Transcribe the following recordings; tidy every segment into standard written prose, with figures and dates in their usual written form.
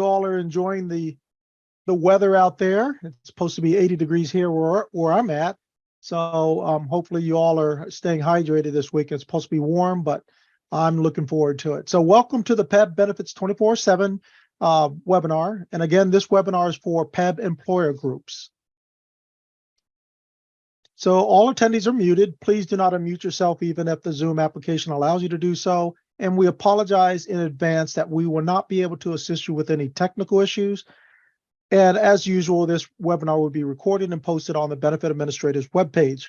all are enjoying the weather out there. It's supposed to be 80 degrees here where I'm at. So hopefully you all are staying hydrated this week. It's supposed to be warm, but I'm looking forward to it. So welcome to the PEBB Benefits 24/7 webinar. And again, this webinar is for PEBB employer groups. So all attendees are muted. Please do not unmute yourself even if the Zoom application allows you to do so. And we apologize in advance that we will not be able to assist you with any technical issues. And as usual, this webinar will be recorded and posted on the Benefit Administrator's webpage.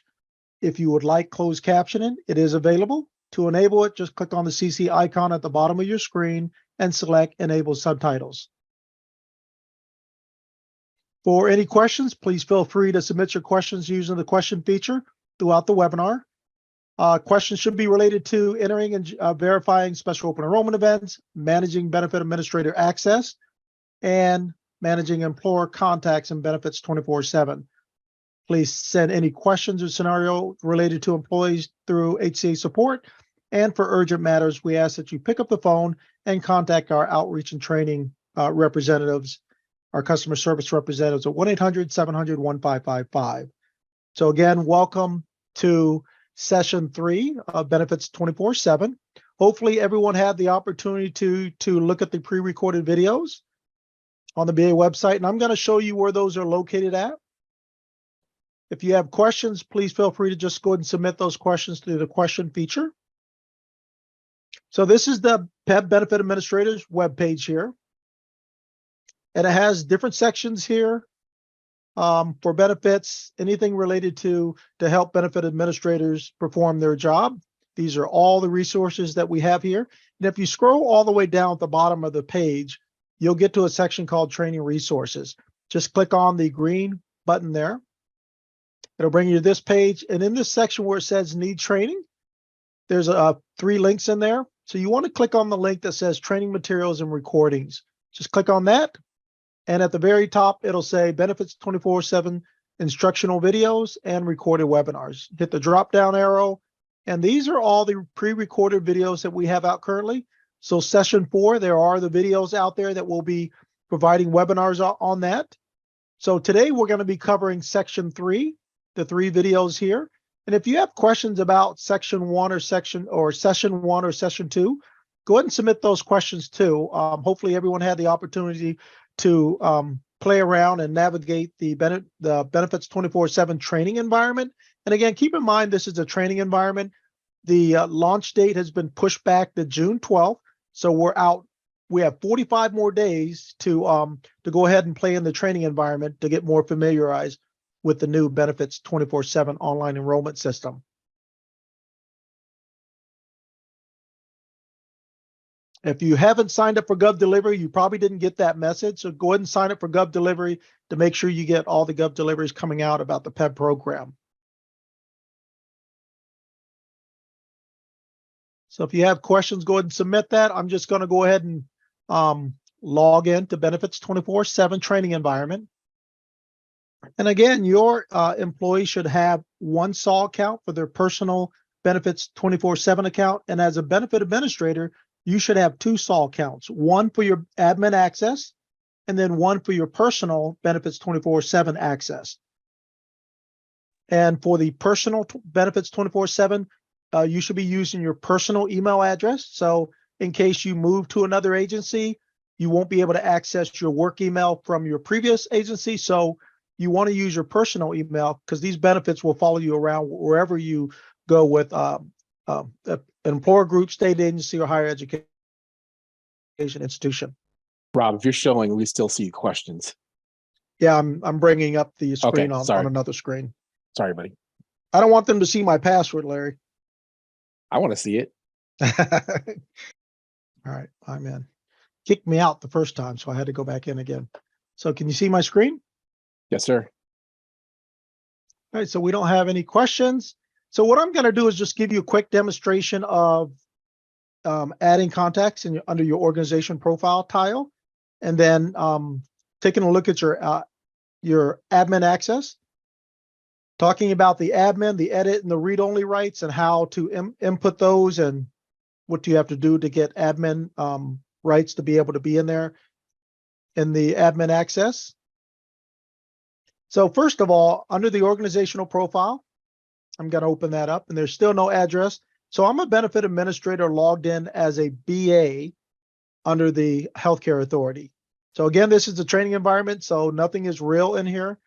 If you would like closed captioning, it is available. To enable it, just click on the CC icon at the bottom of your screen and select Enable Subtitles. For any questions, please feel free to submit your questions using the question feature throughout the webinar. Questions should be related to entering and verifying special open enrollment events, managing benefit administrator access, and managing employer contacts and benefits 24/7. Please send any questions or scenario related to employees through HCA support. And for urgent matters, we ask that you pick up the phone and contact our outreach and training representatives, our customer service representatives at 1-800-700-1555. So again, welcome to session 3 of Benefits 24/7. Hopefully everyone had the opportunity to look at the pre-recorded videos on the BA website, and I'm going to show you where those are located at. If you have questions, please feel free to just go ahead and submit those questions through the question feature. So this is the PEBB Benefit Administrator's webpage here. And it has different sections here for benefits, anything related to help benefit administrators perform their job. These are all the resources that we have here. And if you scroll all the way down at the bottom of the page, you'll get to a section called Training Resources. Just click on the green button there. It'll bring you to this page. And in this section where it says Need Training, there's 3 links in there. So you want to click on the link that says Training Materials and Recordings. Just click on that. And at the very top, it'll say Benefits 24/7 instructional videos and recorded webinars. Hit the drop down arrow. And these are all the pre-recorded videos that we have out currently. So session 4, there are the videos out there that will be providing webinars on that. So today we're going to be covering section 3, the 3 videos here. And if you have questions about section 1 or session 1 or session 2, go ahead and submit those questions too. Hopefully everyone had the opportunity to play around and navigate the Benefits 24/7 training environment. And again, keep in mind, this is a training environment. The launch date has been pushed back to June 12th. So we're out. We have 45 more days to go ahead and play in the training environment to get more familiarized with the new Benefits 24/7 online enrollment system. If you haven't signed up for Gov Delivery, you probably didn't get that message. So go ahead and sign up for Gov Delivery to make sure you get all the Gov Deliveries coming out about the PEBB program. So if you have questions, go ahead and submit that. I'm just going to go ahead and log in to Benefits 24/7 training environment. And again, your employee should have one SAW account for their personal Benefits 24/7 account. And as a benefit administrator, you should have 2 SAW accounts, one for your admin access, and then one for your personal Benefits 24/7 access. And for the personal Benefits 24/7, you should be using your personal email address. So in case you move to another agency, you won't be able to access your work email from your previous agency. So you want to use your personal email because these benefits will follow you around wherever you go with an employer group, state agency, or higher education institution. Rob, if you're showing, we still see questions. Yeah, I'm bringing up the screen Okay, on another screen. Sorry, buddy. I don't want them to see my password, Larry. I want to see it. All right, I'm in. Kicked me out the first time, so I had to go back in again. So can you see my screen? Yes, sir. All right, so we don't have any questions. So what I'm going to do is just give you a quick demonstration of adding contacts under your organization profile tile, and then taking a look at your admin access, talking about the admin, the edit, and the read-only rights, and how to input those, and what do you have to do to get admin rights to be able to be in there. in the admin access. So first of all, under the organizational profile, I'm going to open that up and there's still no address. So I'm a benefit administrator logged in as a BA under the healthcare authority. So again, this is a training environment, so nothing is real in here.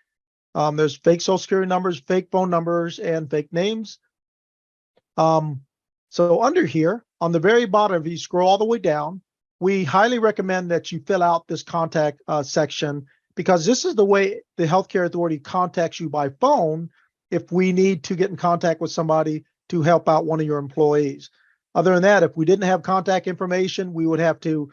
There's fake social security numbers, fake phone numbers, and fake names. So under here, on the very bottom, if you scroll all the way down, we highly recommend that you fill out this contact section, because this is the way the healthcare authority contacts you by phone if we need to get in contact with somebody to help out one of your employees. Other than that, if we didn't have contact information, we would have to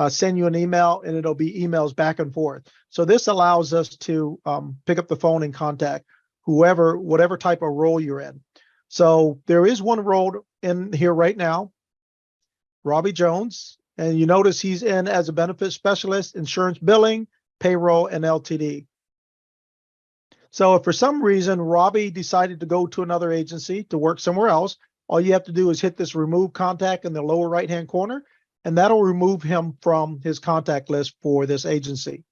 send you an email, and it'll be emails back and forth. So this allows us to pick up the phone and contact whatever type of role you're in. So there is one role in here right now, Robbie Jones, and you notice he's in as a benefit specialist, insurance billing, payroll, and LTD. So if for some reason Robbie decided to go to another agency to work somewhere else, all you have to do is hit this remove contact in the lower right-hand corner, and that'll remove him from his contact list for this agency.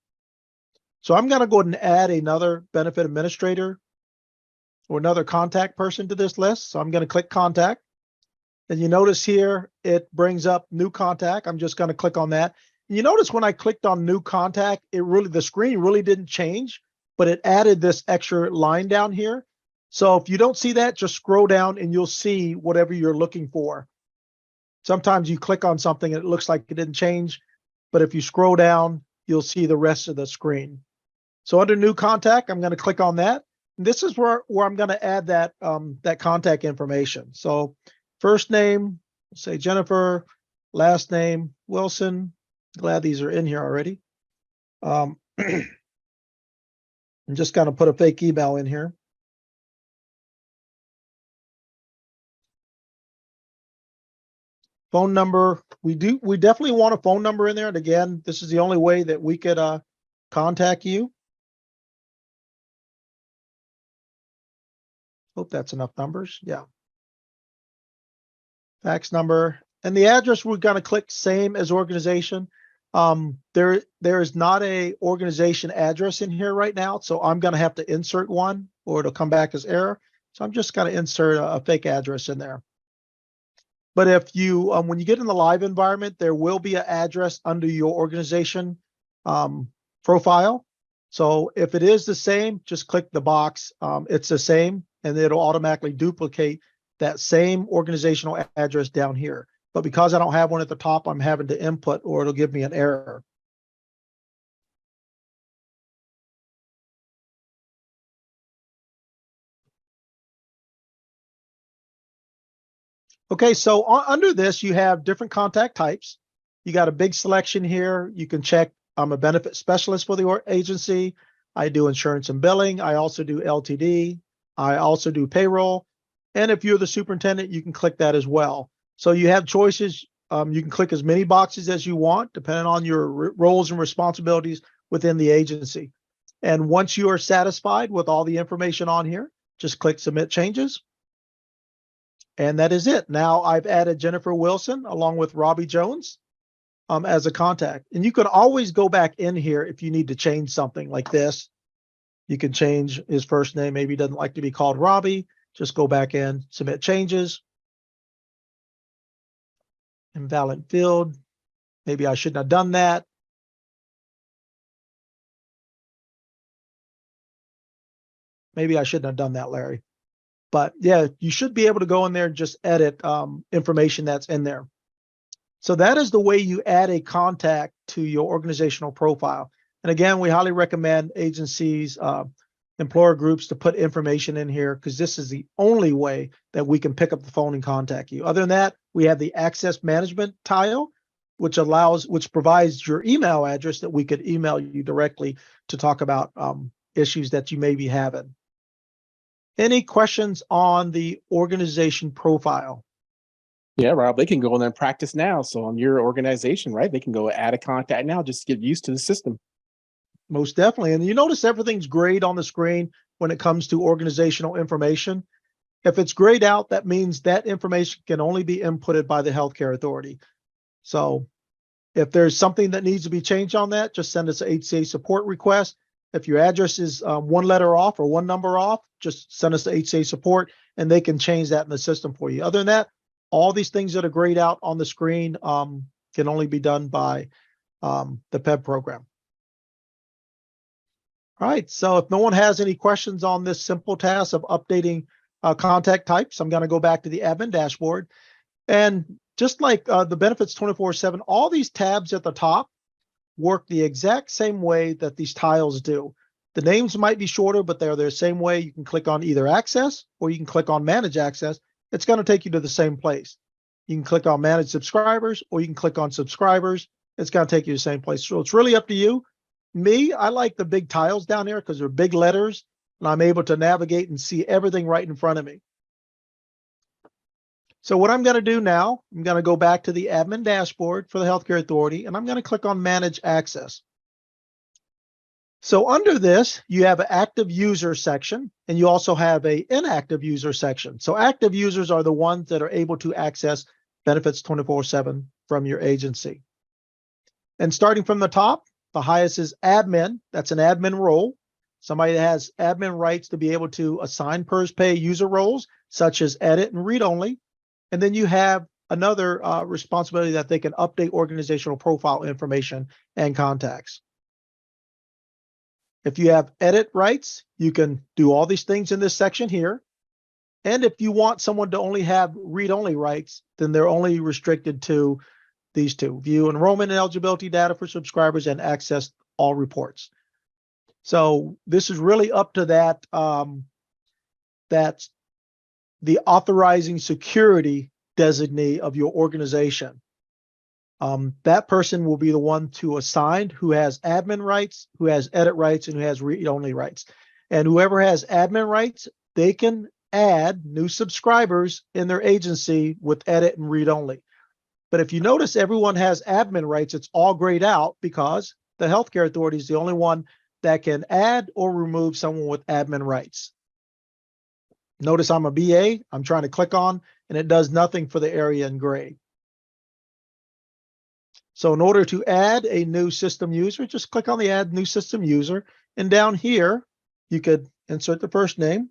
So I'm going to go ahead and add another benefit administrator or another contact person to this list. So I'm going to click contact. And you notice here, it brings up new contact. I'm just going to click on that. And you notice when I clicked on new contact, the screen really didn't change, but it added this extra line down here. So if you don't see that, just scroll down and you'll see whatever you're looking for. Sometimes you click on something and it looks like it didn't change, but if you scroll down, you'll see the rest of the screen. So under new contact, I'm going to click on that. And this is where I'm going to add that, that contact information. So first name, say Jennifer, last name, Wilson. Glad these are in here already. I'm just going to put a fake email in here. Phone number, we definitely want a phone number in there. And again, this is the only way that we could contact you. Hope that's enough numbers. Yeah. Fax number and the address, we're going to click same as organization. There is not a organization address in here right now, so I'm going to have to insert one or it'll come back as error. So I'm just going to insert a fake address in there. But if you, when you get in the live environment, there will be an address under your organization profile. So if it is the same, just click the box. It's the same, and it'll automatically duplicate that same organizational address down here. But because I don't have one at the top, I'm having to input or it'll give me an error. Okay, so under this, you have different contact types. You got a big selection here. You can check, I'm a benefit specialist for the agency. I do insurance and billing. I also do LTD. I also do payroll. And if you're the superintendent, you can click that as well. So you have choices. You can click as many boxes as you want, depending on your roles and responsibilities within the agency. And once you are satisfied with all the information on here, just click submit changes. And that is it. Now I've added Jennifer Wilson along with Robbie Jones as a contact. And you can always go back in here if you need to change something like this. You can change his first name. Maybe he doesn't like to be called Robbie. Just go back in, submit changes. Invalid field. Maybe I shouldn't have done that. Maybe I shouldn't have done that, Larry. But yeah, you should be able to go in there and just edit information that's in there. So that is the way you add a contact to your organizational profile. And again, we highly recommend agencies, employer groups to put information in here, because this is the only way that we can pick up the phone and contact you. Other than that, we have the access management tile, which provides your email address that we could email you directly to talk about issues that you may be having. Any questions on the organization profile? Yeah, Rob, they can go in there and practice now. So on your organization, right, they can go add a contact now, just get used to the system. Most definitely. And you notice everything's grayed on the screen when it comes to organizational information. If it's grayed out, that means that information can only be inputted by the healthcare authority. So If there's something that needs to be changed on that, just send us an HCA support request. If your address is one letter off or one number off, just send us the HCA support and they can change that in the system for you. Other than that, all these things that are grayed out on the screen can only be done by the PEBB program. All right, so if no one has any questions on this simple task of updating contact types, I'm going to go back to the admin dashboard. And just like the benefits 24/7, all these tabs at the top work the exact same way that these tiles do. The names might be shorter, but they're the same way. You can click on either access or you can click on manage access. It's going to take you to the same place. You can click on manage subscribers or you can click on subscribers. It's going to take you to the same place. So it's really up to you. Me, I like the big tiles down here because they're big letters and I'm able to navigate and see everything right in front of me. So what I'm going to do now, I'm going to go back to the admin dashboard for the Healthcare Authority, and I'm going to click on Manage Access. So under this, you have an active user section, and you also have an inactive user section. So active users are the ones that are able to access benefits 24/7 from your agency. And starting from the top, the highest is admin. That's an admin role. Somebody that has admin rights to be able to assign PERS pay user roles, such as edit and read only. And then you have another responsibility that they can update organizational profile information and contacts. If you have edit rights, you can do all these things in this section here. And if you want someone to only have read-only rights, then they're only restricted to these two: view enrollment and eligibility data for subscribers and access all reports. So this is really up to that, that's the authorizing security designee of your organization. That person will be the one to assign who has admin rights, who has edit rights, and who has read-only rights. And whoever has admin rights, they can add new subscribers in their agency with edit and read-only. But if you notice, everyone has admin rights. It's all grayed out because the Healthcare Authority is the only one that can add or remove someone with admin rights. Notice I'm a BA, I'm trying to click on, and it does nothing for the area in gray. So in order to add a new system user, just click on the add new system user. And down here, you could insert the first name.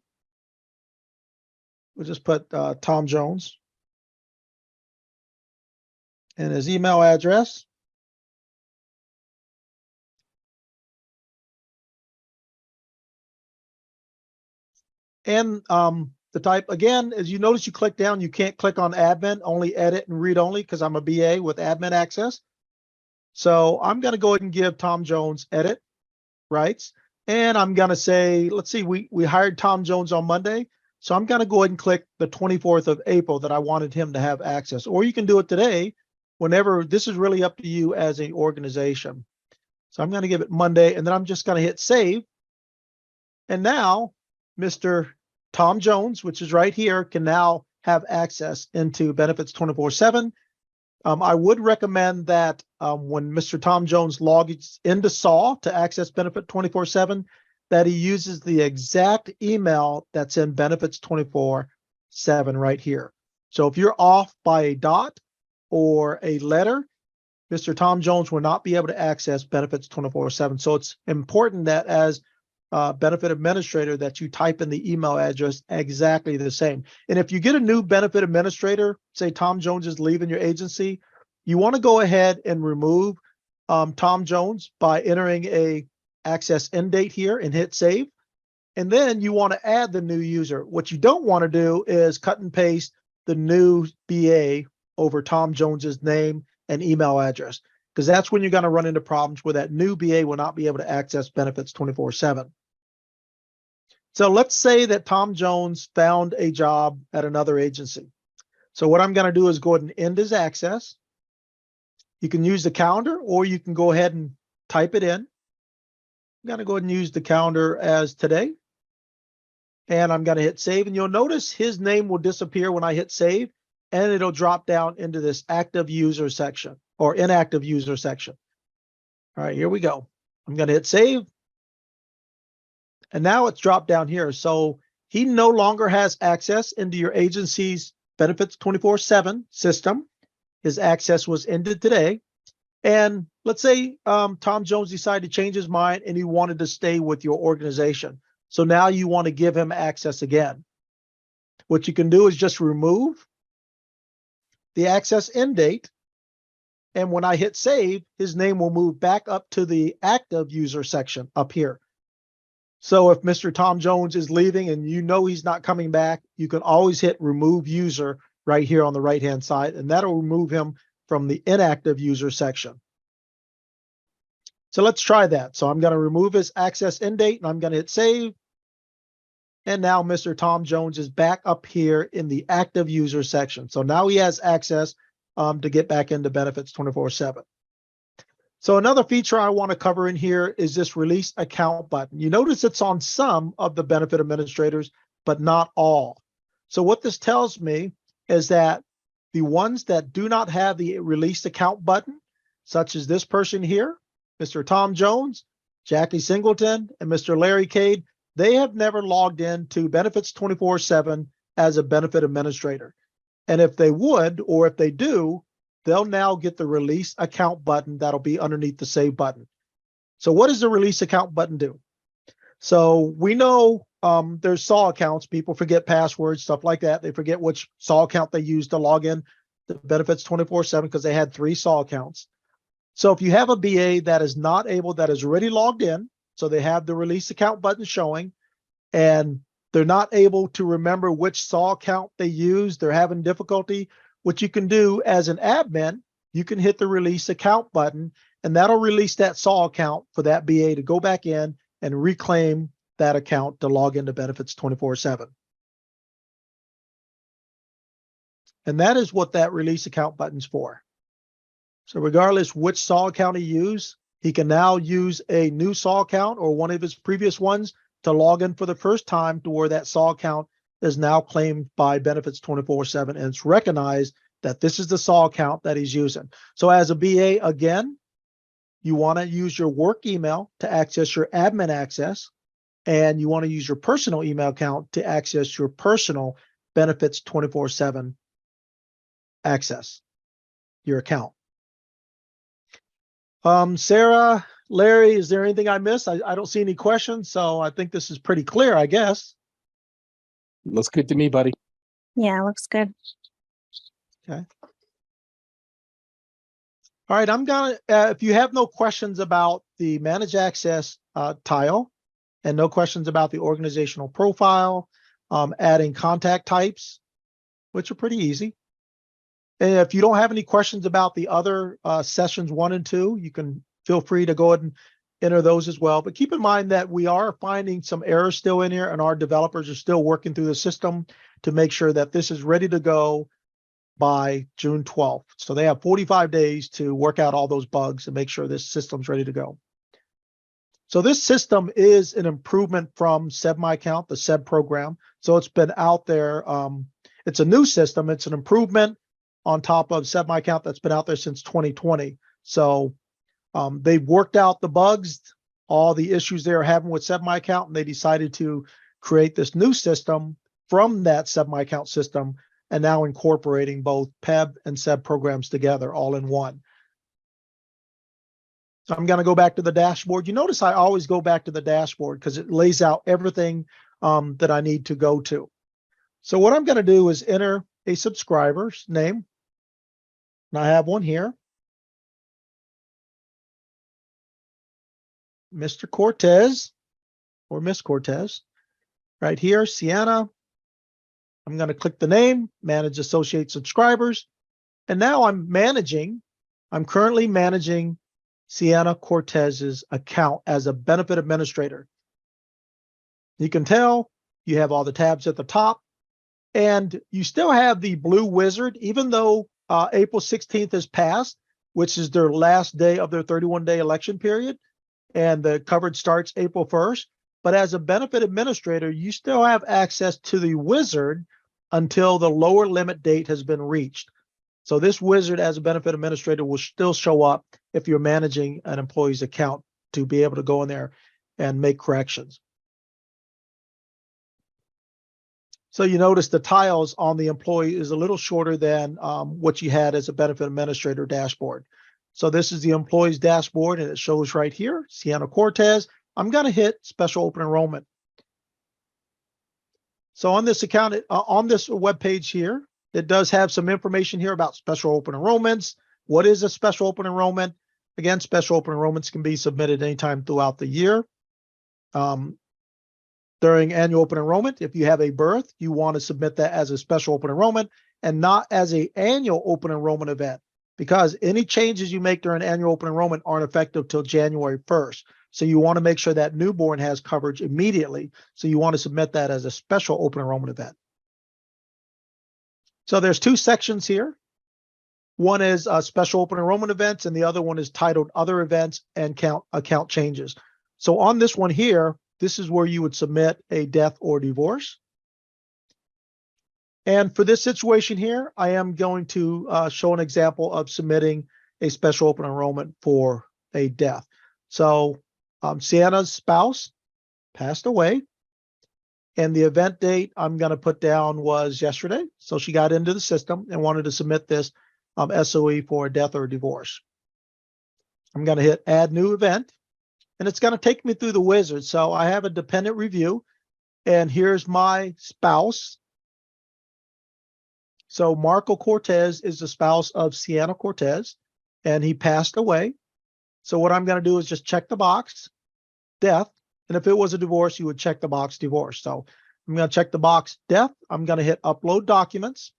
We'll just put Tom Jones. And his email address. And the type, again, as you notice, you click down, you can't click on admin, only edit and read only because I'm a BA with admin access. So I'm going to go ahead and give Tom Jones edit rights. And I'm going to say, let's see, we hired Tom Jones on Monday. So I'm going to go ahead and click the 24th of April that I wanted him to have access. Or you can do it today, whenever. This is really up to you as an organization. So I'm going to give it Monday, and then I'm just going to hit save. And now Mr. Tom Jones, which is right here, can now have access into benefits 24/7. I would recommend that when Mr. Tom Jones logs into SAW to access benefit 24/7, that he uses the exact email that's in benefits 24/7 right here. So if you're off by a dot or a letter, Mr. Tom Jones will not be able to access benefits 24/7. So it's important that as benefit administrator that you type in the email address exactly the same. And if you get a new benefit administrator, say Tom Jones is leaving your agency, you want to go ahead and remove Tom Jones by entering a access end date here and hit save. And then you want to add the new user. What you don't want to do is cut and paste the new BA over Tom Jones's name and email address, because that's when you're going to run into problems where that new BA will not be able to access benefits 24/7. So let's say that Tom Jones found a job at another agency. So what I'm going to do is go ahead and end his access. You can use the calendar or you can go ahead and type it in. I'm going to go ahead and use the calendar as today. And I'm going to hit save, and you'll notice his name will disappear when I hit save, and it'll drop down into this active user section or inactive user section. All right, here we go. I'm going to hit save. And now it's dropped down here. So he no longer has access into your agency's benefits 24/7 system. His access was ended today. And let's say Tom Jones decided to change his mind and he wanted to stay with your organization. So now you want to give him access again. What you can do is just remove the access end date. And when I hit save, his name will move back up to the active user section up here. So if Mr. Tom Jones is leaving and you know he's not coming back, you can always hit remove user right here on the right-hand side, and that'll remove him from the inactive user section. So let's try that. So I'm going to remove his access end date and I'm going to hit save. And now Mr. Tom Jones is back up here in the active user section. So now he has access to get back into benefits 24/7. So another feature I want to cover in here is this release account button. You notice it's on some of the benefit administrators, but not all. So what this tells me is that the ones that do not have the release account button, such as this person here, Mr. Tom Jones, Jackie Singleton, and Mr. Larry Cade, they have never logged in to benefits 24/7 as a benefit administrator. And if they would, or if they do, they'll now get the release account button that'll be underneath the save button. So what does the release account button do? So we know there's SAW accounts. People forget passwords, stuff like that. They forget which SAW account they use to log in to benefits 24/7 because they had 3 SAW accounts. So if you have a BA that is not able, that is already logged in, so they have the release account button showing, and they're not able to remember which SAW account they use, they're having difficulty, what you can do as an admin, you can hit the release account button, and that'll release that SAW account for that BA to go back in and reclaim that account to log into benefits 24/7. And that is what that release account button's for. So regardless which SAW account he used, he can now use a new SAW account or one of his previous ones to log in for the first time to where that SAW account is now claimed by benefits 24/7, and it's recognized that this is the SAW account that he's using. So as a BA, again, you want to use your work email to access your admin access, and you want to use your personal email account to access your personal benefits 24/7 access, your account. Sarah, Larry, is there anything I missed? I don't see any questions, so I think this is pretty clear, I guess. Looks good to me, buddy. Yeah, looks good. Okay. All right, I'm gonna, if you have no questions about the manage access tile and no questions about the organizational profile, adding contact types, which are pretty easy. And if you don't have any questions about the other sessions 1 and 2, you can feel free to go ahead and enter those as well. But keep in mind that we are finding some errors still in here, and our developers are still working through the system to make sure that this is ready to go by June 12th. So they have 45 days to work out all those bugs and make sure this system's ready to go. So this system is an improvement from SEB My Account, the SEB program. So it's been out there. It's a new system. It's an improvement on top of SEB My Account that's been out there since 2020. So they've worked out the bugs, all the issues they were having with SEB My Account, and they decided to create this new system from that SEB My Account system, and now incorporating both PEBB and SEB programs together all in one. So I'm going to go back to the dashboard. You notice I always go back to the dashboard because it lays out everything that I need to go to. So what I'm going to do is enter a subscriber's name. And I have one here. Mr. Cortez or Miss Cortez. Right here, Sienna. I'm going to click the name, manage associate subscribers. And now I'm currently managing Sienna Cortez's account as a benefit administrator. You can tell you have all the tabs at the top, and you still have the blue wizard, even though April 16th has passed, which is their last day of their 31-day election period, and the coverage starts April 1st. But as a benefit administrator, you still have access to the wizard until the lower limit date has been reached. So this wizard as a benefit administrator will still show up if you're managing an employee's account to be able to go in there and make corrections. So you notice the tiles on the employee is a little shorter than what you had as a benefit administrator dashboard. So this is the employees dashboard, and it shows right here, Sienna Cortez. I'm going to hit special open enrollment. So on this account, on this web page here, it does have some information here about special open enrollments. What is a special open enrollment? Again, special open enrollments can be submitted anytime throughout the year. During annual open enrollment, if you have a birth, you want to submit that as a special open enrollment and not as an annual open enrollment event, because any changes you make during annual open enrollment aren't effective till January 1st. So you want to make sure that newborn has coverage immediately. So you want to submit that as a special open enrollment event. So there's two sections here. One is special open enrollment events, and the other one is titled other events and account changes. So on this one here, this is where you would submit a death or divorce. And for this situation here, I am going to show an example of submitting a special open enrollment for a death. So Sienna's spouse passed away, and the event date I'm going to put down was yesterday. So she got into the system and wanted to submit this SOE for a death or a divorce. I'm going to hit add new event, and it's going to take me through the wizard. So I have a dependent review, and here's my spouse. So Marco Cortez is the spouse of Sienna Cortez, and he passed away. So what I'm going to do is just check the box, death. And if it was a divorce, you would check the box divorce. So I'm going to check the box death. I'm going to hit upload documents.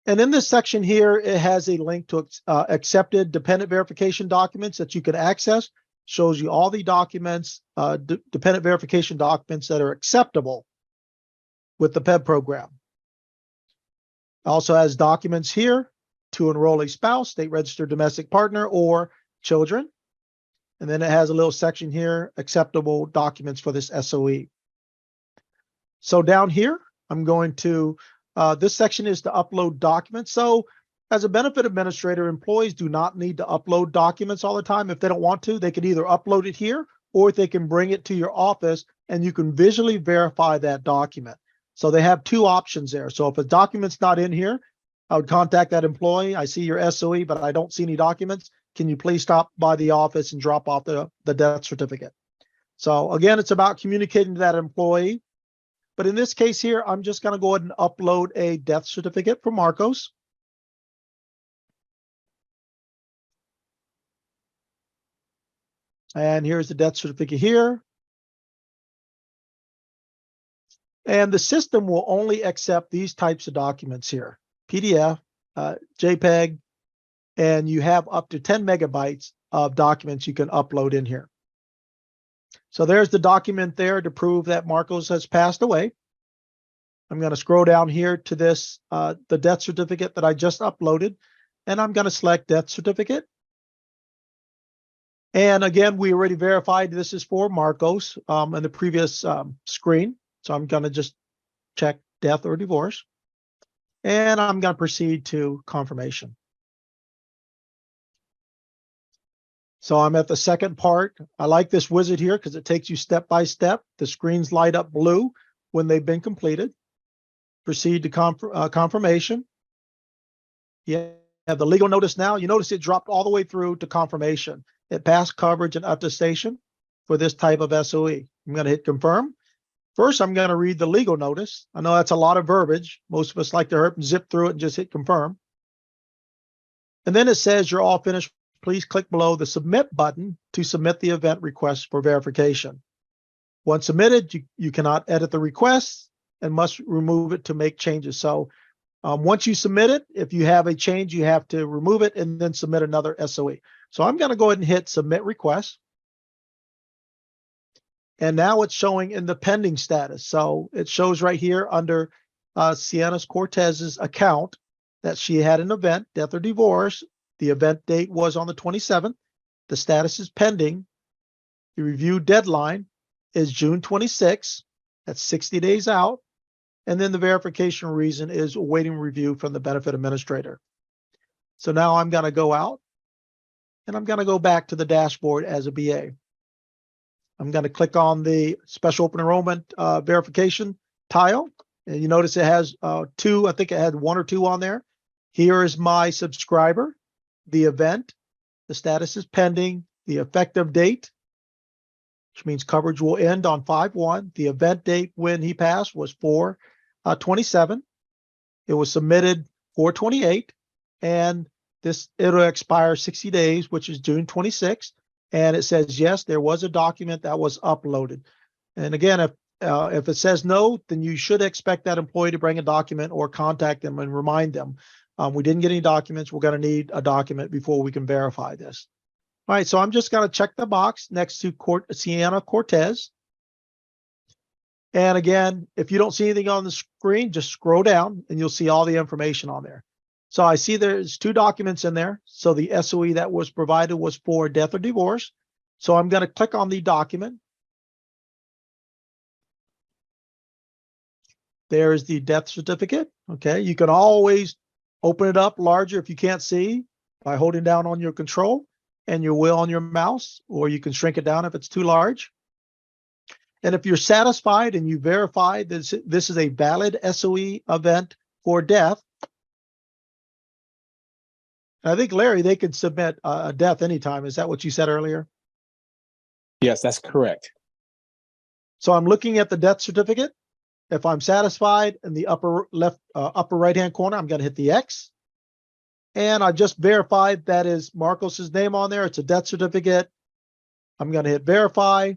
And in this section here, it has a link to accepted dependent verification documents that you can access. Shows you all the documents, dependent verification documents that are acceptable with the PEBB program. Also has documents here to enroll a spouse, state registered domestic partner, or children. And then it has a little section here, acceptable documents for this SOE. So down here, I'm going to, this section is to upload documents. So as a benefit administrator, employees do not need to upload documents all the time. If they don't want to, they can either upload it here, or they can bring it to your office and you can visually verify that document. So they have two options there. So if a document's not in here, I would contact that employee. I see your SOE, but I don't see any documents. Can you please stop by the office and drop off the death certificate? So again, it's about communicating to that employee. But in this case here, I'm just going to go ahead and upload a death certificate for Marcos. And here's the death certificate here. And the system will only accept these types of documents here, PDF, JPEG, and you have up to 10 megabytes of documents you can upload in here. So there's the document there to prove that Marcos has passed away. I'm going to scroll down here to this, the death certificate that I just uploaded, and I'm going to select death certificate. And again, we already verified this is for Marcos in the previous screen. So I'm going to just check death or divorce, and I'm going to proceed to confirmation. So I'm at the second part. I like this wizard here because it takes you step by step. The screens light up blue when they've been completed. Proceed to confirmation. You have the legal notice now. You notice it dropped all the way through to confirmation. It passed coverage and attestation for this type of SOE. I'm going to hit confirm. First, I'm going to read the legal notice. I know that's a lot of verbiage. Most of us like to zip through it and just hit confirm. And then it says you're all finished. Please click below the submit button to submit the event request for verification. Once submitted, you cannot edit the request and must remove it to make changes. So once you submit it, if you have a change, you have to remove it and then submit another SOE. So I'm going to go ahead and hit submit request. And now it's showing in the pending status. So it shows right here under Sienna Cortez's account that she had an event, death or divorce. The event date was on the 27th. The status is pending. The review deadline is June 26th. That's 60 days out. And then the verification reason is awaiting review from the benefit administrator. So now I'm going to go out and I'm going to go back to the dashboard as a BA. I'm going to click on the special open enrollment verification tile. And you notice it has two, I think it had one or two on there. Here is my subscriber. the event, the status is pending, the effective date, which means coverage will end on 5/1. The event date when he passed was 4/27. It was submitted 4/28, and it'll expire 60 days, which is June 26th. And it says, yes, there was a document that was uploaded. And again, if it says no, then you should expect that employee to bring a document or contact them and remind them. We didn't get any documents. We're going to need a document before we can verify this. All right, so I'm just going to check the box next to Sienna Cortez. And again, if you don't see anything on the screen, just scroll down and you'll see all the information on there. So I see there's 2 documents in there. So the SOE that was provided was for death or divorce. So I'm going to click on the document. There's the death certificate. Okay, you can always open it up larger if you can't see by holding down on your control and your wheel on your mouse, or you can shrink it down if it's too large. And if you're satisfied and you verified this is a valid SOE event for death, I think, Larry, they could submit a death anytime. Is that what you said earlier? Yes, that's correct. So I'm looking at the death certificate. If I'm satisfied, in the upper left, upper right-hand corner, I'm going to hit the X. And I just verified that is Marcos's name on there. It's a death certificate. I'm going to hit verify.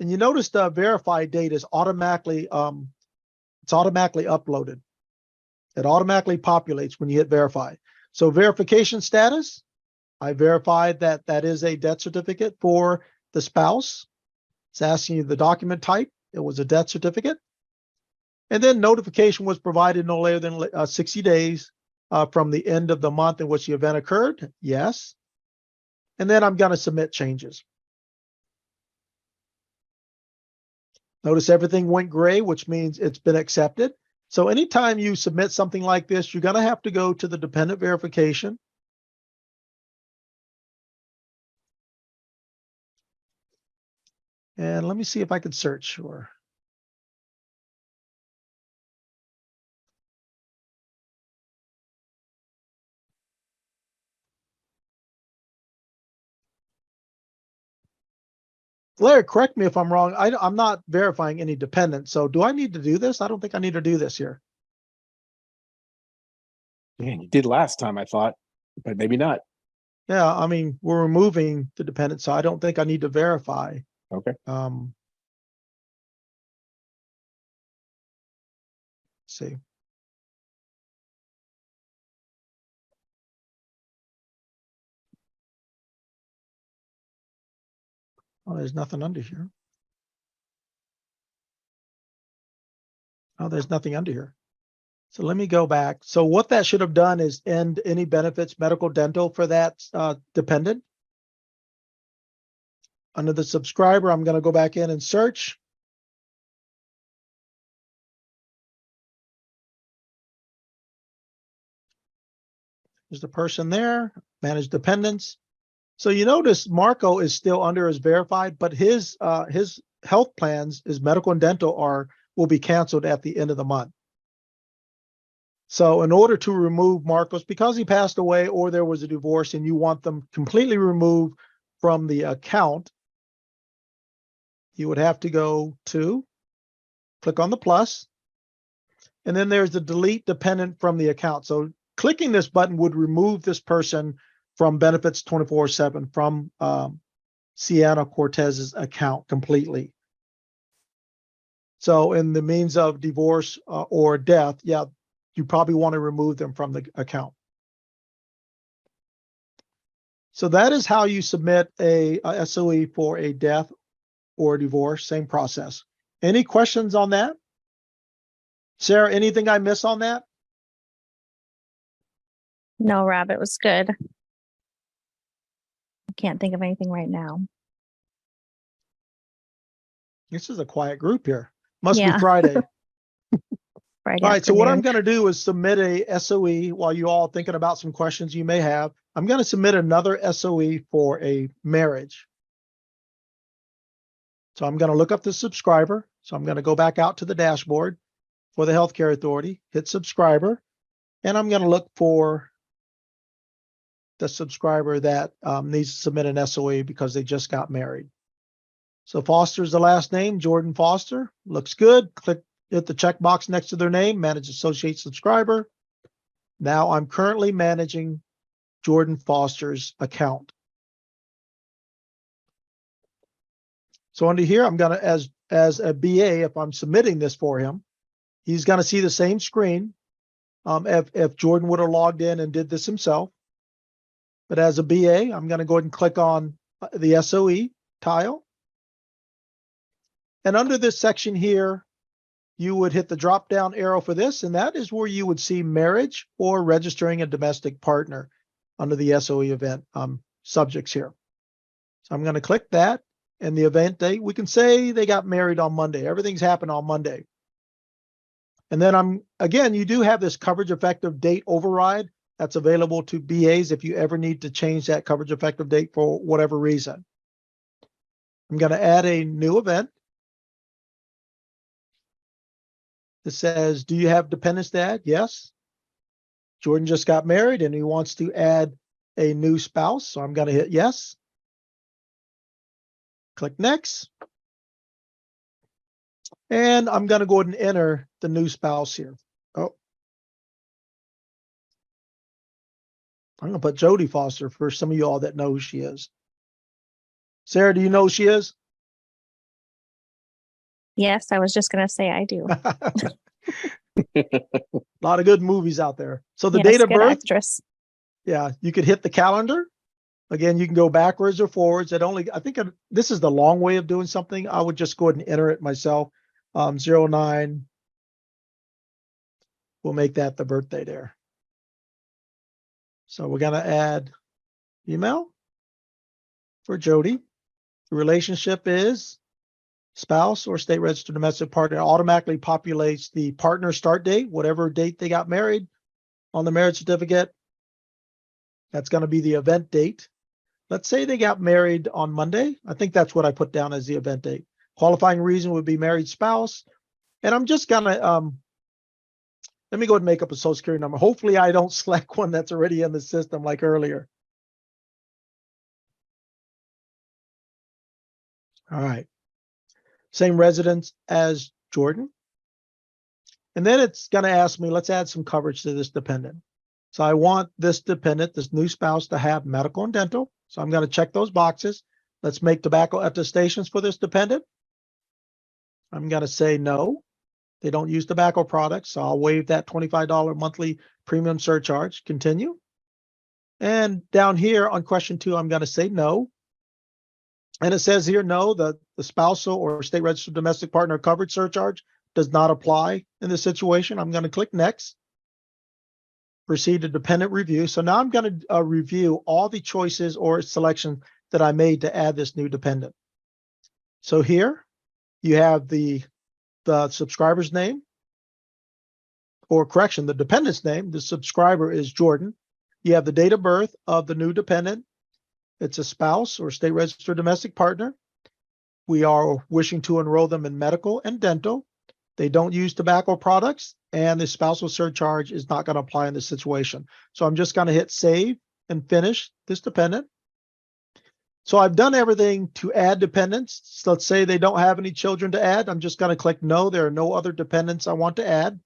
And you notice the verify date is automatically, it's automatically uploaded. It automatically populates when you hit verify. So verification status, I verified that that is a death certificate for the spouse. It's asking you the document type. It was a death certificate. And then notification was provided no later than 60 days from the end of the month in which the event occurred. Yes. And then I'm going to submit changes. Notice everything went gray, which means it's been accepted. So anytime you submit something like this, you're going to have to go to the dependent verification. And let me see if I can search for. Larry, correct me if I'm wrong. I'm not verifying any dependents. So do I need to do this? I don't think I need to do this here. Man, you did last time, I thought, but maybe not. Yeah, I mean, we're removing the dependent, so I don't think I need to verify. Okay. Let's see. Oh, there's nothing under here. Oh, there's nothing under here. So let me go back. So what that should have done is end any benefits, medical, dental for that dependent. Under the subscriber, I'm going to go back in and search. There's the person there, manage dependents. So you notice Marco is still under as verified, but his health plans, his medical and dental will be canceled at the end of the month. So in order to remove Marcos, because he passed away or there was a divorce and you want them completely removed from the account, you would have to go to, click on the plus, and then there's the delete dependent from the account. So clicking this button would remove this person from benefits 24/7 from Sienna Cortez's account completely. So in the means of divorce or death, yeah, you probably want to remove them from the account. So that is how you submit a SOE for a death or a divorce, same process. Any questions on that? Sarah, anything I miss on that? No, Rob, it was good. I can't think of anything right now. This is a quiet group here. Must be Yeah. Friday. Friday All right, so what I'm afternoon. going to do is submit a SOE while you all thinking about some questions you may have. I'm going to submit another SOE for a marriage. So I'm going to look up the subscriber. So I'm going to go back out to the dashboard for the Healthcare Authority, hit subscriber, and I'm going to look for the subscriber that needs to submit an SOE because they just got married. So Foster is the last name, Jordan Foster. Looks good. Hit the checkbox next to their name, manage associate subscriber. Now I'm currently managing Jordan Foster's account. So under here, I'm gonna, as a BA, if I'm submitting this for him, he's gonna see the same screen if Jordan would have logged in and did this himself. But as a BA, I'm gonna go ahead and click on the SOE tile. And under this section here, you would hit the drop down arrow for this, and that is where you would see marriage or registering a domestic partner under the SOE event subjects here. So I'm going to click that, and the event date, we can say they got married on Monday. Everything's happened on Monday. And then again, you do have this coverage effective date override that's available to BAs if you ever need to change that coverage effective date for whatever reason. I'm going to add a new event. It says, do you have dependents to add? Yes. Jordan just got married and he wants to add a new spouse. So I'm going to hit yes. Click next. And I'm going to go ahead and enter the new spouse here. Oh, I'm going to put Jody Foster for some of you all that know who she is. Sarah, do you know who she is? Yes, I was just going to say I do. A lot of good movies out there. So the Yes, date of good birth, actress. yeah, you could hit the calendar. Again, you can go backwards or forwards. I think this is the long way of doing something. I would just go ahead and enter it myself. 09. We'll make that the birthday there. So we're going to add email for Jody. The relationship is spouse or state registered domestic partner. It automatically populates the partner start date, whatever date they got married on the marriage certificate. That's going to be the event date. Let's say they got married on Monday. I think that's what I put down as the event date. Qualifying reason would be married spouse. And I'm just going to, let me go ahead and make up a social security number. Hopefully I don't select one that's already in the system like earlier. All right. Same residence as Jordan. And then it's going to ask me, let's add some coverage to this dependent. So I want this dependent, this new spouse, to have medical and dental. So I'm going to check those boxes. Let's make tobacco attestations for this dependent. I'm going to say no. They don't use tobacco products, so I'll waive that $25 monthly premium surcharge. Continue. And down here on question 2, I'm going to say no. And it says here, no, the spousal or state registered domestic partner coverage surcharge does not apply in this situation. I'm going to click next. Proceed to dependent review. So now I'm going to review all the choices or selections that I made to add this new dependent. So here you have the subscriber's name, or correction, the dependent's name. The subscriber is Jordan. You have the date of birth of the new dependent. It's a spouse or state registered domestic partner. We are wishing to enroll them in medical and dental. They don't use tobacco products, and the spousal surcharge is not going to apply in this situation. So I'm just going to hit save and finish this dependent. So I've done everything to add dependents. So let's say they don't have any children to add. I'm just going to click no. There are no other dependents I want to add.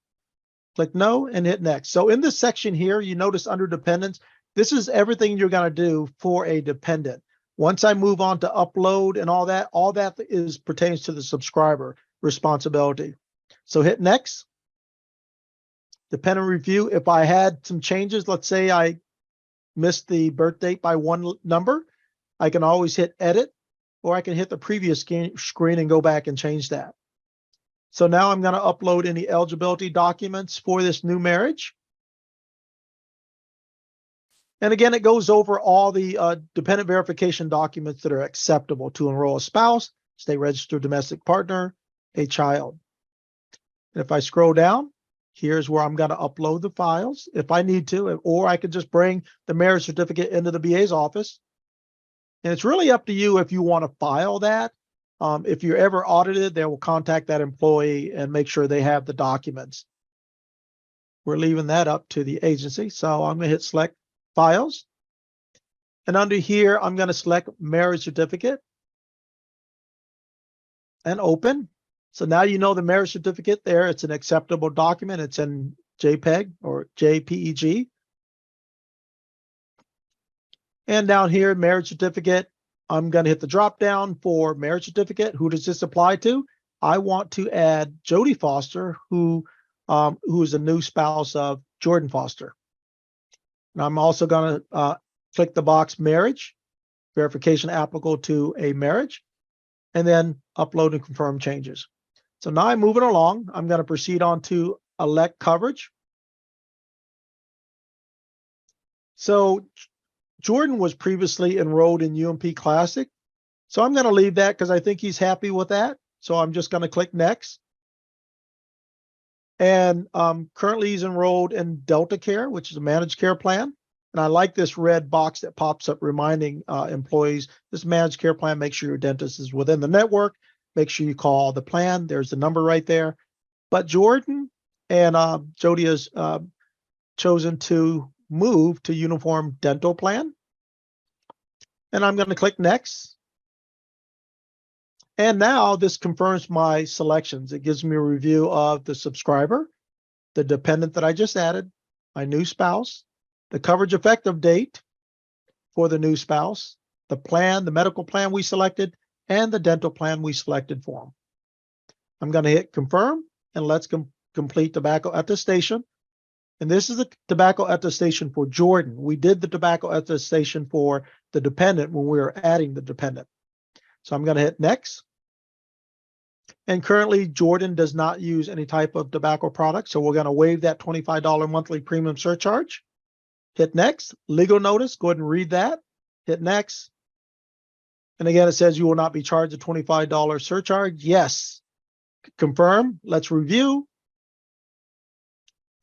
Click no and hit next. So in this section here, you notice under dependents, this is everything you're going to do for a dependent. Once I move on to upload and all that pertains to the subscriber responsibility. So hit next. Dependent review. If I had some changes, let's say I missed the birth date by one number, I can always hit edit, or I can hit the previous screen and go back and change that. So now I'm going to upload any eligibility documents for this new marriage. And again, it goes over all the dependent verification documents that are acceptable to enroll a spouse, state registered domestic partner, a child. And if I scroll down, here's where I'm going to upload the files if I need to, or I could just bring the marriage certificate into the BA's office. And it's really up to you if you want to file that. If you're ever audited, they will contact that employee and make sure they have the documents. We're leaving that up to the agency. So I'm going to hit select files. And under here, I'm going to select marriage certificate and open. So now you know the marriage certificate there. It's an acceptable document. It's in JPEG or JPEG. And down here, marriage certificate, I'm going to hit the drop down for marriage certificate. Who does this apply to? I want to add Jody Foster, who is a new spouse of Jordan Foster. And I'm also going to click the box marriage, verification applicable to a marriage, and then upload and confirm changes. So now I'm moving along. I'm going to proceed on to elect coverage. So Jordan was previously enrolled in UMP Classic. So I'm going to leave that because I think he's happy with that. So I'm just going to click next. And currently he's enrolled in Delta Care, which is a managed care plan. And I like this red box that pops up reminding employees, this managed care plan, make sure your dentist is within the network. Make sure you call the plan. There's the number right there. But Jordan and Jody has chosen to move to Uniform Dental Plan. And I'm going to click next. And now this confirms my selections. It gives me a review of the subscriber, the dependent that I just added, my new spouse, the coverage effective date for the new spouse, the plan, the medical plan we selected, and the dental plan we selected for them. I'm going to hit confirm, and let's complete tobacco attestation. And this is the tobacco attestation for Jordan. We did the tobacco attestation for the dependent when we were adding the dependent. So I'm going to hit next. And currently, Jordan does not use any type of tobacco product. So we're going to waive that $25 monthly premium surcharge. Hit next. Legal notice. Go ahead and read that. Hit next. And again, it says you will not be charged a $25 surcharge. Yes. Confirm. Let's review.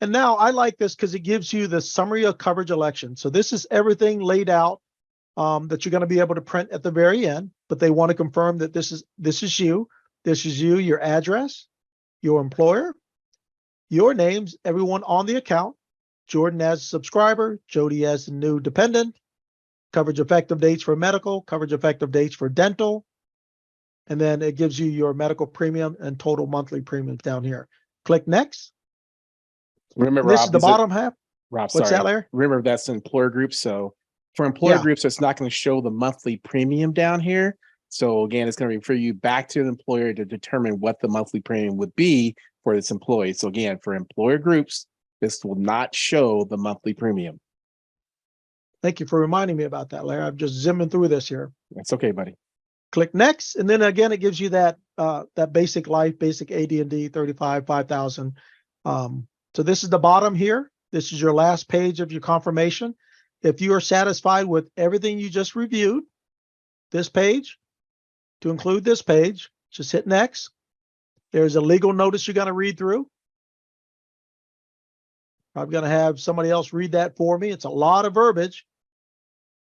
And now I like this because it gives you the summary of coverage election. So this is everything laid out that you're going to be able to print at the very end, but they want to confirm that this is you, your address, your employer, your names, everyone on the account, Jordan as a subscriber, Jody as the new dependent, coverage effective dates for medical, coverage effective dates for dental, and then it gives you your medical premium and total monthly premiums down here. Click next. Remember, And this Rob, is the bottom half. Rob, What's sorry. that, Larry? Remember, that's employer groups. So for employer Yeah. groups, it's not going to show the monthly premium down here. So again, it's going to refer you back to the employer to determine what the monthly premium would be for this employee. So again, for employer groups, this will not show the monthly premium. Thank you for reminding me about that, Larry. I'm just zimming through this here. That's okay, buddy. Click next, and then again, it gives you that basic life, basic AD&D 35, 5,000. So this is the bottom here. This is your last page of your confirmation. If you are satisfied with everything you just reviewed, this page, to include this page, just hit next. There's a legal notice you're going to read through. I'm going to have somebody else read that for me. It's a lot of verbiage.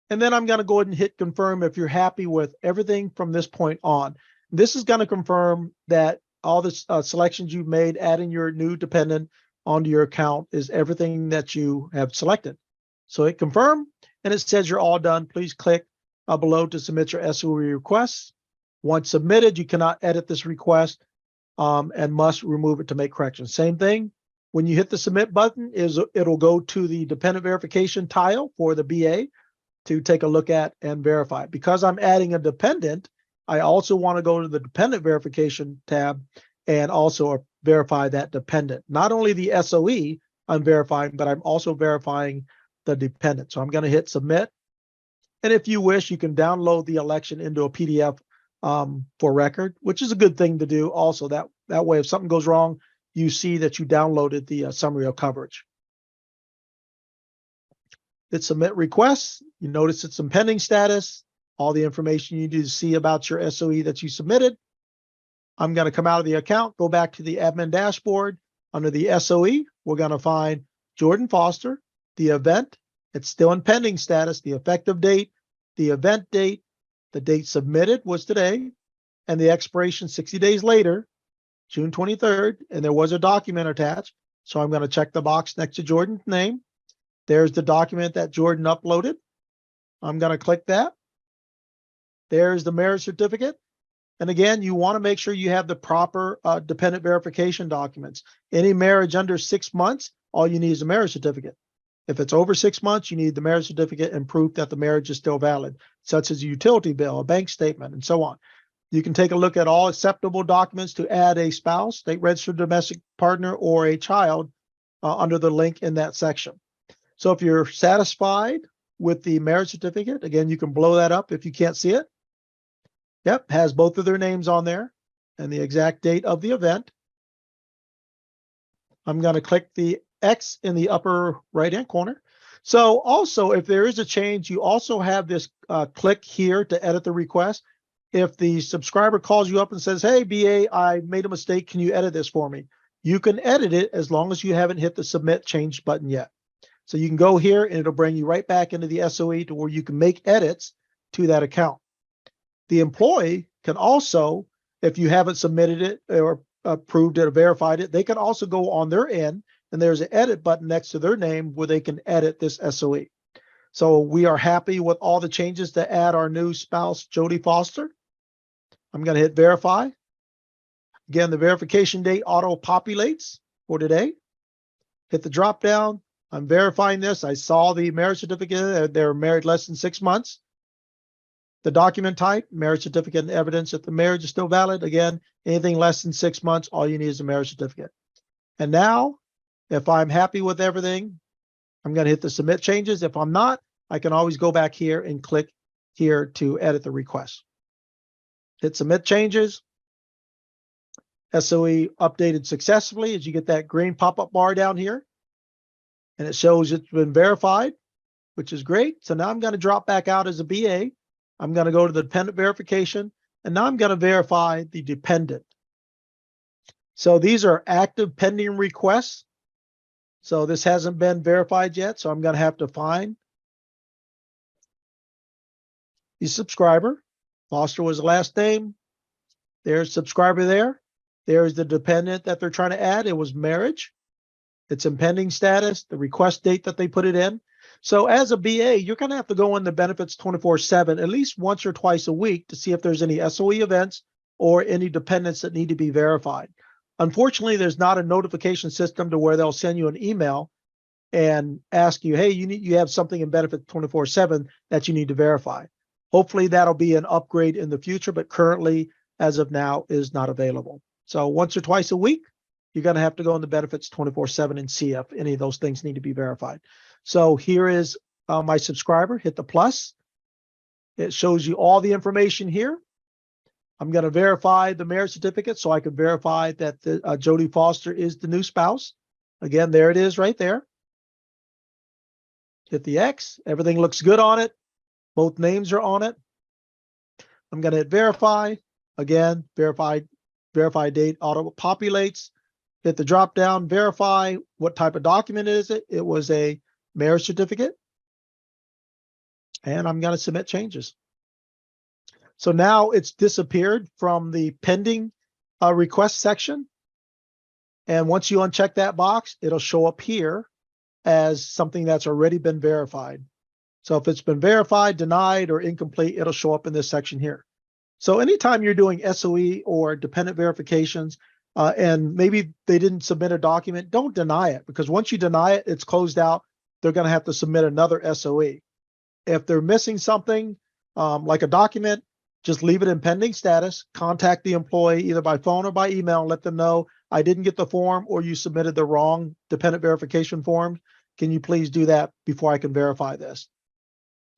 And then I'm going to go ahead and hit confirm if you're happy with everything from this point on. This is going to confirm that all the selections you've made, adding your new dependent onto your account, is everything that you have selected. So hit confirm, and it says you're all done. Please click below to submit your SOE request. Once submitted, you cannot edit this request and must remove it to make corrections. Same thing. When you hit the submit button, it'll go to the dependent verification tile for the BA to take a look at and verify. Because I'm adding a dependent, I also want to go to the dependent verification tab and also verify that dependent. Not only the SOE I'm verifying, but I'm also verifying the dependent. So I'm going to hit submit. And if you wish, you can download the election into a PDF for record, which is a good thing to do. Also, that way, if something goes wrong, you see that you downloaded the summary of coverage. Hit submit request. You notice it's in pending status. All the information you need to see about your SOE that you submitted. I'm going to come out of the account, go back to the admin dashboard. Under the SOE, we're going to find Jordan Foster, the event. It's still in pending status, the effective date, the event date, the date submitted was today, and the expiration 60 days later, June 23rd, and there was a document attached. So I'm going to check the box next to Jordan's name. There's the document that Jordan uploaded. I'm going to click that. There's the marriage certificate. And again, you want to make sure you have the proper dependent verification documents. Any marriage under 6 months, all you need is a marriage certificate. If it's over 6 months, you need the marriage certificate and proof that the marriage is still valid, such as a utility bill, a bank statement, and so on. You can take a look at all acceptable documents to add a spouse, state registered domestic partner, or a child under the link in that section. So if you're satisfied with the marriage certificate, again, you can blow that up if you can't see it. Yep, has both of their names on there and the exact date of the event. I'm going to click the X in the upper right-hand corner. So also, if there is a change, you also have this click here to edit the request. If the subscriber calls you up and says, hey, BA, I made a mistake. Can you edit this for me? You can edit it as long as you haven't hit the submit change button yet. So you can go here and it'll bring you right back into the SOE to where you can make edits to that account. The employee can also, if you haven't submitted it or approved it or verified it, they can also go on their end and there's an edit button next to their name where they can edit this SOE. So we are happy with all the changes to add our new spouse, Jody Foster. I'm going to hit verify. Again, the verification date auto populates for today. Hit the drop down. I'm verifying this. I saw the marriage certificate. They're married less than 6 months. The document type, marriage certificate and evidence that the marriage is still valid. Again, anything less than 6 months, all you need is a marriage certificate. And now, if I'm happy with everything, I'm going to hit the submit changes. If I'm not, I can always go back here and click here to edit the request. Hit submit changes. SOE updated successfully as you get that green pop-up bar down here. And it shows it's been verified, which is great. So now I'm going to drop back out as a BA. I'm going to go to the dependent verification, and now I'm going to verify the dependent. So these are active pending requests. So this hasn't been verified yet. So I'm going to have to find the subscriber. Foster was the last name. There's subscriber there. There's the dependent that they're trying to add. It was marriage. It's in pending status, the request date that they put it in. So as a BA, you're going to have to go in the benefits 24/7 at least once or twice a week to see if there's any SOE events or any dependents that need to be verified. Unfortunately, there's not a notification system to where they'll send you an email and ask you, hey, you have something in benefits 24/7 that you need to verify. Hopefully that'll be an upgrade in the future, but currently, as of now, is not available. So once or twice a week, you're going to have to go in the benefits 24/7 and see if any of those things need to be verified. So here is my subscriber. Hit the plus. It shows you all the information here. I'm going to verify the marriage certificate so I can verify that the, Jody Foster is the new spouse. Again, there it is right there. Hit the X. Everything looks good on it. Both names are on it. I'm going to hit verify. Again, verify date auto populates. Hit the drop down, verify what type of document is it. It was a marriage certificate. And I'm going to submit changes. So now it's disappeared from the pending request section. And once you uncheck that box, it'll show up here as something that's already been verified. So if it's been verified, denied, or incomplete, it'll show up in this section here. So anytime you're doing SOE or dependent verifications, and maybe they didn't submit a document, don't deny it, because once you deny it, it's closed out. They're going to have to submit another SOE. If they're missing something like a document, just leave it in pending status, contact the employee either by phone or by email and let them know, I didn't get the form or you submitted the wrong dependent verification form. Can you please do that before I can verify this?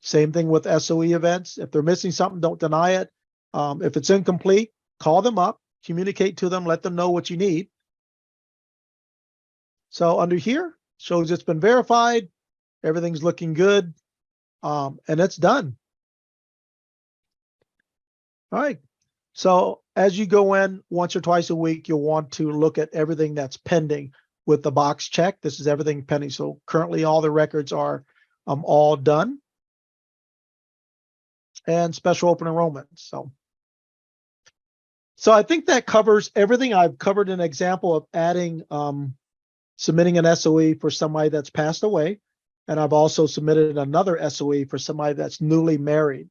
Same thing with SOE events. If they're missing something, don't deny it. If it's incomplete, call them up, communicate to them, let them know what you need. So under here, shows it's been verified. Everything's looking good. And it's done. All right. So as you go in once or twice a week, you'll want to look at everything that's pending with the box check. This is everything pending. So currently all the records are all done. And special open enrollment. So I think that covers everything. I've covered an example of adding, submitting an SOE for somebody that's passed away. And I've also submitted another SOE for somebody that's newly married.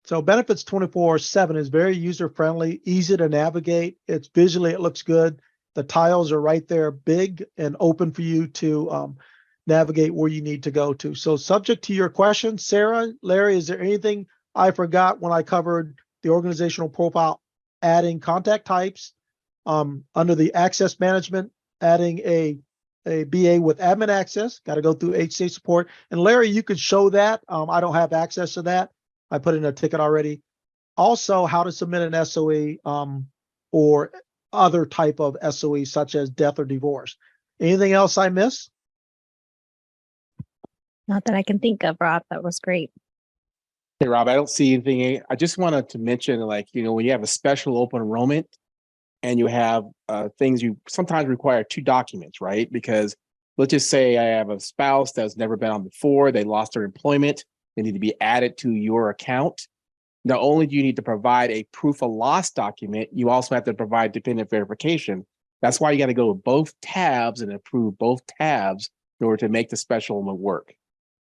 So Benefits 24/7 is very user-friendly, easy to navigate. It's visually, it looks good. The tiles are right there, big and open for you to navigate where you need to go to. So subject to your questions, Sarah, Larry, is there anything I forgot when I covered the organizational profile, adding contact types, under the access management, adding a BA with admin access, got to go through HCA support. And Larry, you could show that. I don't have access to that. I put in a ticket already. Also, how to submit an SOE or other type of SOE, such as death or divorce. Anything else I miss? Not that I can think of, Rob. That was great. Hey, Rob, I don't see anything. I just wanted to mention, like, when you have a special open enrollment and you have things you sometimes require 2 documents, right? Because let's just say I have a spouse that's never been on before, they lost their employment, they need to be added to your account. Not only do you need to provide a proof of loss document, you also have to provide dependent verification. That's why you got to go to both tabs and approve both tabs in order to make the special enrollment work.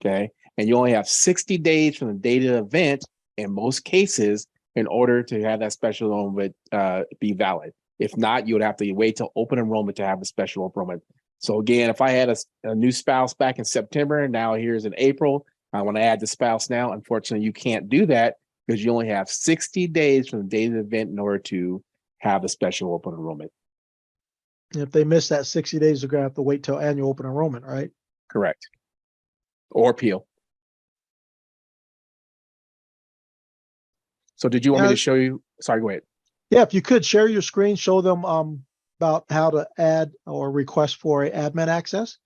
Okay. And you only have 60 days from the date of the event in most cases in order to have that special enrollment be valid. If not, you would have to wait till open enrollment to have a special enrollment. So again, if I had a new spouse back in September, and now here's in April, I want to add the spouse now. Unfortunately, you can't do that because you only have 60 days from the date of the event in order to have a special open enrollment. If they miss that 60 days, they're going to have to wait till annual open enrollment, right? Correct. Or appeal. So did you want me to show you? Sorry, go ahead. Yeah, if you could share your screen, show them about how to add or request for a admin access.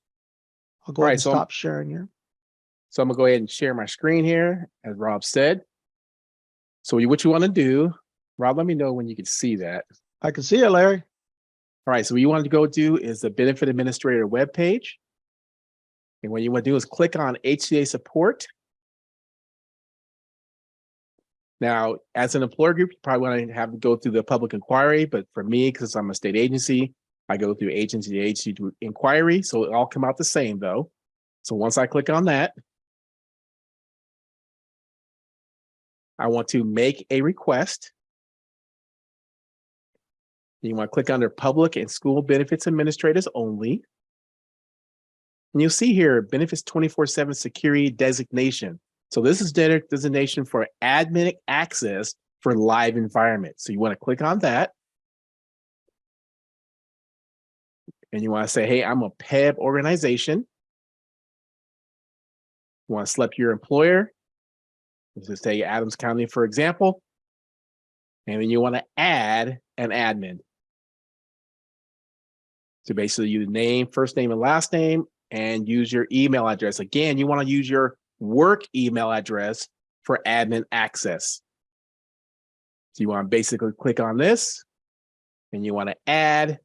I'll go ahead and stop sharing here. So I'm gonna go ahead and share my screen here, as Rob said. So what you want to do, Rob, let me know when you can see that. I can see it, Larry. All right, so what you want to go do is the benefit administrator webpage. And what you want to do is click on HCA support. Now, as an employer group, you probably want to have to go through the public inquiry, but for me, because I'm a state agency, I go through agency to agency to inquiry. So it all come out the same though. So once I click on that, I want to make a request. You want to click under public and school benefits administrators only. And you'll see here, benefits 24/7 security designation. So this is designation for admin access for live environment. So you want to click on that. And you want to say, hey, I'm a PEBB organization. You want to select your employer. Let's just say Adams County, for example. And then you want to add an admin. So basically you name, first name and last name, and use your email address. Again, you want to use your work email address for admin access. So you want to basically click on this and you want to add,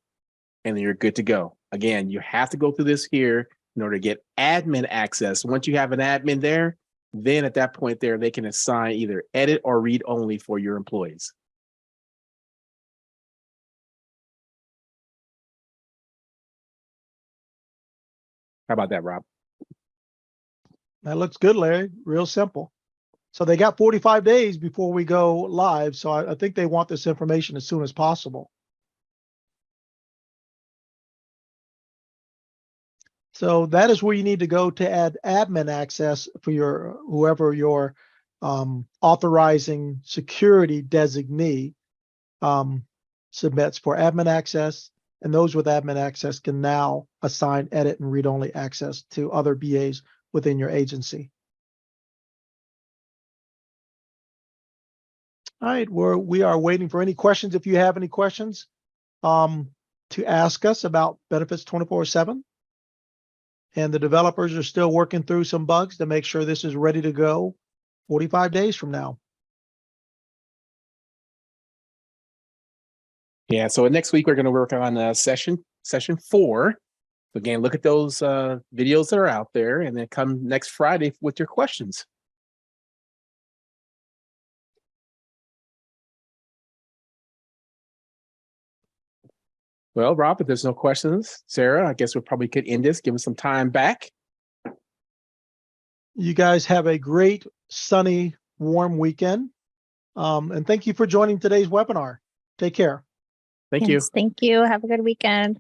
and then you're good to go. Again, you have to go through this here in order to get admin access. Once you have an admin there, then at that point there, they can assign either edit or read only for your employees. How about that, Rob? That looks good, Larry. Real simple. So they got 45 days before we go live. So I think they want this information as soon as possible. So that is where you need to go to add admin access for your whoever your authorizing security designee submits for admin access. And those with admin access can now assign edit and read-only access to other BAs within your agency. All right, we are waiting for any questions. If you have any questions to ask us about benefits 24/7. And the developers are still working through some bugs to make sure this is ready to go 45 days from now. Yeah, so next week we're going to work on session 4. Again, look at those videos that are out there, and then come next Friday with your questions. Well, Rob, if there's no questions, Sarah, I guess we probably could end this, give us some time back. You guys have a great, sunny, warm weekend. And thank you for joining today's webinar. Take care. Thank you. Yes, thank you. Have a good weekend.